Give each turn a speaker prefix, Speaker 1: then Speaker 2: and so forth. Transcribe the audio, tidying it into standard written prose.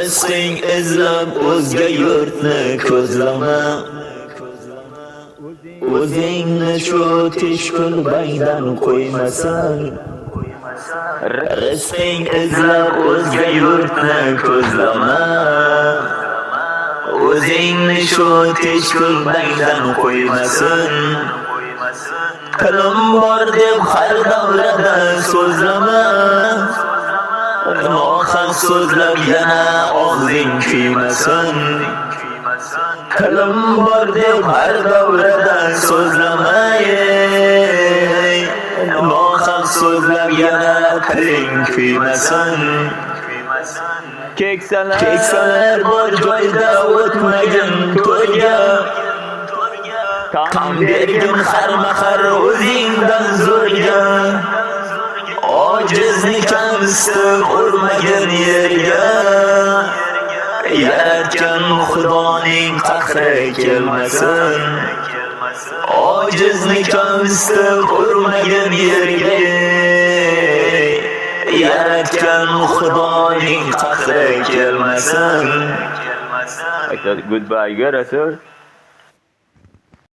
Speaker 1: rizqing izlab o'zga yurtni ko'zlama. O'zingni shu teshkul baydan qo'ymasan. Rizqing izlab o'zga yurtni ko'zlama. O'zingni shu teshkul baydan qo'ymasin. Tilim bor deb har davrada so'zlama. Nohaq so'zlab yana og'zing kuymasin. Tilim bor deb har davrada so'zlama. Nohaq so'zlab yana tiling kuymasin. Keksalar bor joyda o'tmagin to'yga. Tan bergin har mahar o'zingdan zo'rga. Ojizni kamsitib urmagin yerga. Yaratgan Xudoning qahri kelmasin. Ojizni kamsitib urmagin yerga. Yaratgan Xudoning qahri kelmasin.
Speaker 2: Goodbye, Rasul.